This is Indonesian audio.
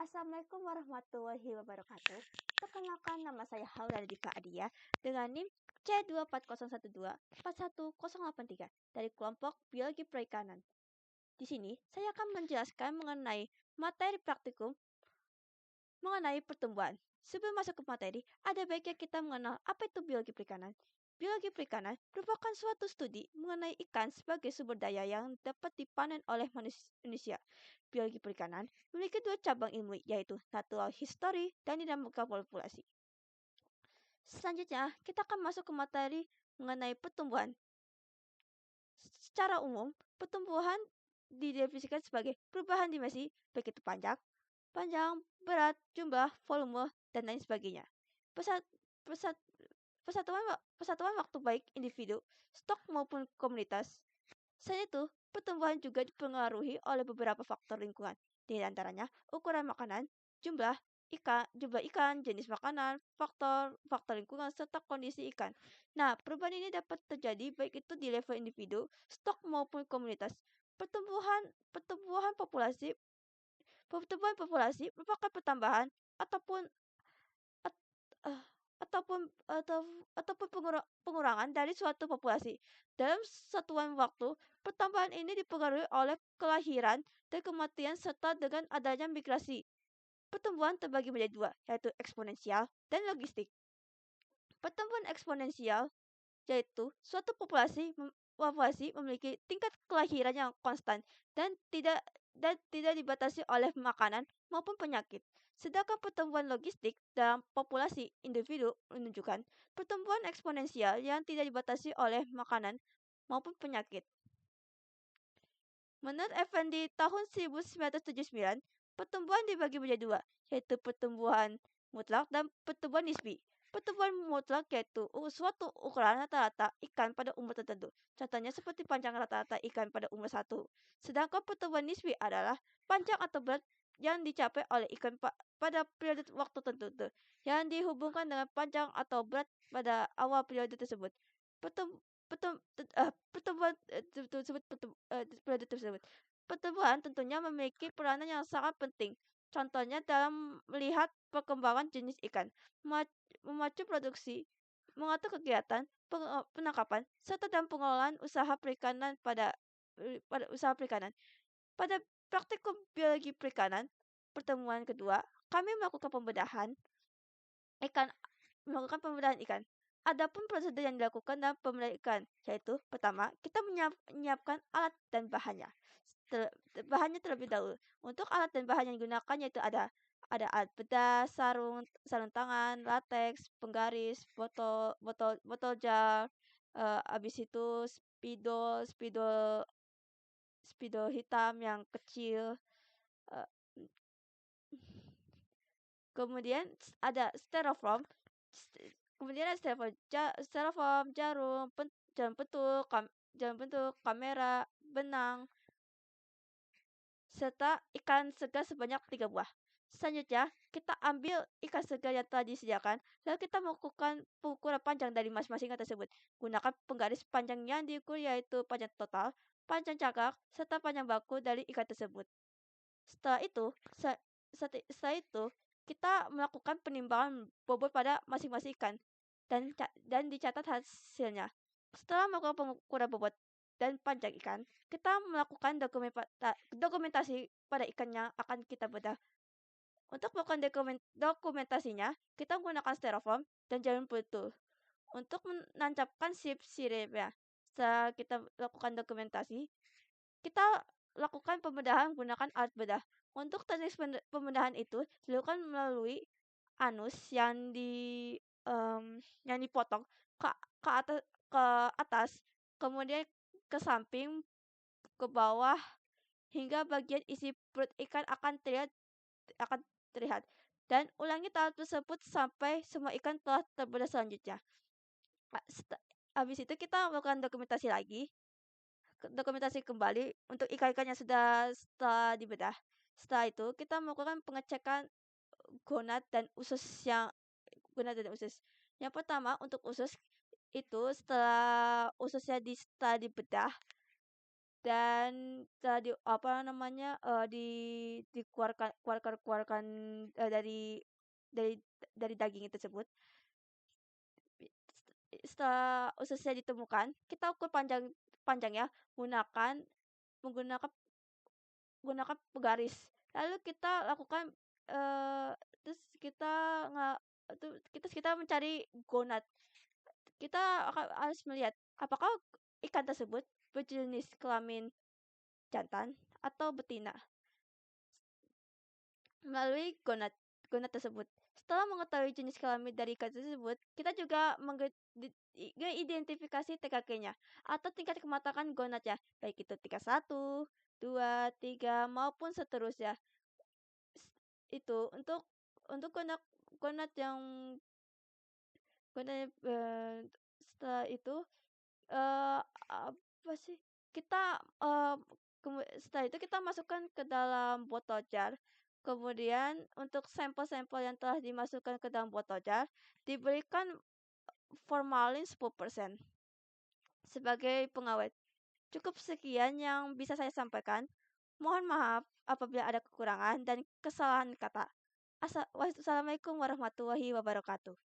Assalamualaikum warahmatullahi wabarakatuh. Perkenalkan, nama saya Haula Diva Adia dengan NIM C241241083 dari kelompok Biologi Perikanan. Di sini saya akan menjelaskan mengenai materi praktikum mengenai pertumbuhan. Sebelum masuk ke materi, ada baiknya kita mengenal apa itu biologi perikanan. Biologi perikanan merupakan suatu studi mengenai ikan sebagai sumber daya yang dapat dipanen oleh manusia. Biologi perikanan memiliki dua cabang ilmu, yaitu natural history dan dinamika populasi. Selanjutnya, kita akan masuk ke materi mengenai pertumbuhan. Secara umum, pertumbuhan didefinisikan sebagai perubahan dimensi, baik itu panjang, berat, jumlah, volume, dan lain sebagainya. Persatuan waktu baik individu, stok maupun komunitas. Selain itu, pertumbuhan juga dipengaruhi oleh beberapa faktor lingkungan, di antaranya ukuran makanan, jumlah ikan, jenis makanan, faktor lingkungan, serta kondisi ikan. Nah, perubahan ini dapat terjadi baik itu di level individu, stok maupun komunitas. Pertumbuhan populasi merupakan pertambahan ataupun pengurangan dari suatu populasi. Dalam satuan waktu, pertambahan ini dipengaruhi oleh kelahiran dan kematian serta dengan adanya migrasi. Pertumbuhan terbagi menjadi dua, yaitu eksponensial dan logistik. Pertumbuhan eksponensial yaitu suatu populasi memiliki tingkat kelahiran yang konstan dan tidak dibatasi oleh makanan maupun penyakit. Sedangkan pertumbuhan logistik dalam populasi individu menunjukkan pertumbuhan eksponensial yang tidak dibatasi oleh makanan maupun penyakit. Menurut Effendi tahun 1979, pertumbuhan dibagi menjadi dua, yaitu pertumbuhan mutlak dan pertumbuhan nisbi. Pertumbuhan mutlak yaitu suatu ukuran rata-rata ikan pada umur tertentu. Contohnya seperti panjang rata-rata ikan pada umur 1. Sedangkan pertumbuhan nisbi adalah panjang atau berat yang dicapai oleh ikan pada periode waktu tertentu yang dihubungkan dengan panjang atau berat pada awal periode tersebut. Pertumbuhan tentunya memiliki peranan yang sangat penting. Contohnya dalam melihat perkembangan jenis ikan, memacu produksi, mengatur kegiatan penangkapan, serta dalam pengelolaan usaha perikanan pada usaha perikanan. Pada praktikum biologi perikanan, pertemuan kedua, kami melakukan pembedahan ikan. Adapun prosedur yang dilakukan dalam pembedahan ikan, yaitu pertama, kita menyiapkan alat dan bahannya. Bahannya terlebih dahulu. Untuk alat dan bahan yang digunakan yaitu ada alat bedah, sarung tangan, lateks, penggaris, botol jar, habis itu spidol hitam yang kecil. Kemudian ada styrofoam, jarum bentuk, kamera, benang, serta ikan segar sebanyak 3 buah. Selanjutnya, kita ambil ikan segar yang telah disediakan, lalu kita melakukan pengukuran panjang dari masing-masing ikan tersebut. Gunakan penggaris panjang yang diukur yaitu panjang total, panjang cakar, serta panjang baku dari ikan tersebut. Setelah itu, kita melakukan penimbangan bobot pada masing-masing ikan dan dicatat hasilnya. Setelah melakukan pengukuran bobot dan panjang ikan, kita melakukan dokumentasi pada ikan yang akan kita bedah. Untuk melakukan dokumentasinya, kita menggunakan styrofoam dan jarum pentul untuk menancapkan siripnya. Setelah kita lakukan dokumentasi, kita lakukan pembedahan menggunakan alat bedah. Untuk teknik pembedahan itu dilakukan melalui anus yang dipotong ke atas, kemudian ke samping, ke bawah, hingga bagian isi perut ikan akan terlihat. Dan ulangi tahap tersebut sampai semua ikan telah terbedah selanjutnya. Habis itu kita melakukan dokumentasi kembali untuk ikan-ikan yang setelah dibedah. Setelah itu kita melakukan pengecekan gonad dan usus. Yang pertama, untuk usus itu setelah dibedah, dan tadi apa namanya, keluarkan, dari dari daging tersebut. Setelah ususnya ditemukan, kita ukur panjangnya menggunakan menggunakan menggunakan penggaris. Lalu kita lakukan, eee, terus kita nggak kita mencari gonad. Kita harus melihat apakah ikan tersebut berjenis kelamin jantan atau betina melalui gonad tersebut. Setelah mengetahui jenis kelamin dari ikan tersebut, kita juga mengidentifikasi TKG-nya atau tingkat kematangan gonadnya, baik itu tingkat 1, 2, 3 maupun seterusnya. Itu untuk gonad yang gonad, setelah itu, eee, apa sih, kita, setelah itu kita masukkan ke dalam botol jar. Kemudian untuk sampel-sampel yang telah dimasukkan ke dalam botol jar, diberikan formalin 10% sebagai pengawet. Cukup sekian yang bisa saya sampaikan. Mohon maaf apabila ada kekurangan dan kesalahan kata. Wassalamualaikum warahmatullahi wabarakatuh.